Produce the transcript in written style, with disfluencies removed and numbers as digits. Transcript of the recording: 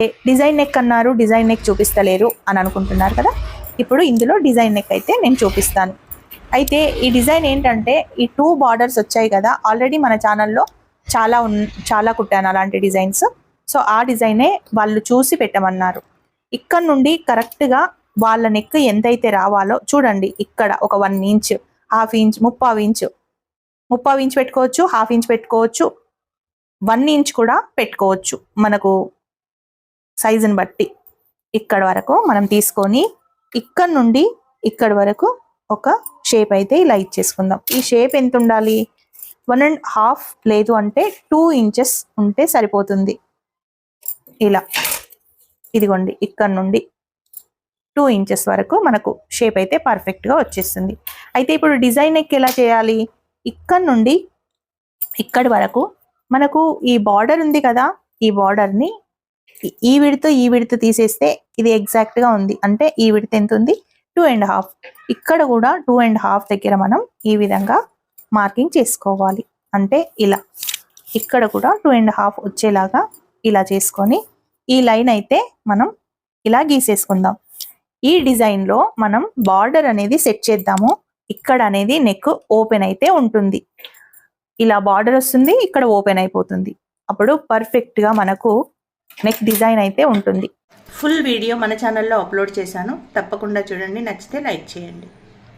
Design neck అన్నారు, design neck చూపిస్తలేరు అని అనుకుంటున్నారు కదా. ఇప్పుడు ఇందులో డిజైన్ నెక్ అయితే నేను చూపిస్తాను. అయితే ఈ డిజైన్ ఏంటంటే ఈ 2 బార్డర్స్ వచ్చాయి కదా, ఆల్రెడీ మన ఛానల్లో చాలా కుట్టాను అలాంటి డిజైన్స్. సో ఆ డిజైనే వాళ్ళు చూసి పెట్టమన్నారు. ఇక్కడ నుండి కరెక్ట్గా వాళ్ళ నెక్ ఎంతైతే రావాలో చూడండి. ఇక్కడ ఒక 1 ఇంచ్, 1/2 ఇంచ్, 3/4 ఇంచ్ పెట్టుకోవచ్చు, 1/2 ఇంచ్ పెట్టుకోవచ్చు, 1 ఇంచ్ కూడా పెట్టుకోవచ్చు. మనకు సైజుని బట్టి ఇక్కడ వరకు మనం తీసుకొని ఇక్కడ నుండి ఇక్కడ వరకు ఒక షేప్ అయితే ఇలా ఇచ్చేసుకుందాం. ఈ షేప్ ఎంత ఉండాలి? 1.5 లేదు అంటే 2 ఇంచెస్ ఉంటే సరిపోతుంది. ఇలా ఇదిగోండి, ఇక్కడ నుండి 2 ఇంచెస్ వరకు మనకు షేప్ అయితే పర్ఫెక్ట్గా వచ్చేస్తుంది. అయితే ఇప్పుడు డిజైన్ నెక్ ఎలా చేయాలి? ఇక్కడ నుండి ఇక్కడి వరకు మనకు ఈ బార్డర్ ఉంది కదా, ఈ బార్డర్ని ఈ విడత తీసేస్తే ఇది ఎగ్జాక్ట్గా ఉంది. అంటే ఈ విడత ఎంత ఉంది? 2.5. ఇక్కడ కూడా 2.5 దగ్గర మనం ఈ విధంగా మార్కింగ్ చేసుకోవాలి. అంటే ఇలా ఇక్కడ కూడా 2.5 వచ్చేలాగా ఇలా చేసుకొని ఈ లైన్ అయితే మనం ఇలా గీసేసుకుందాం. ఈ డిజైన్లో మనం బార్డర్ అనేది సెట్ చేద్దాము. ఇక్కడ అనేది నెక్ ఓపెన్ అయితే ఉంటుంది. ఇలా బార్డర్ వస్తుంది, ఇక్కడ ఓపెన్ అయిపోతుంది. అప్పుడు పర్ఫెక్ట్గా మనకు నెక్ డిజైన్ అయితే ఉంటుంది. ఫుల్ వీడియో మన ఛానల్లో అప్లోడ్ చేశాను, తప్పకుండా చూడండి. నచ్చితే లైక్ చేయండి.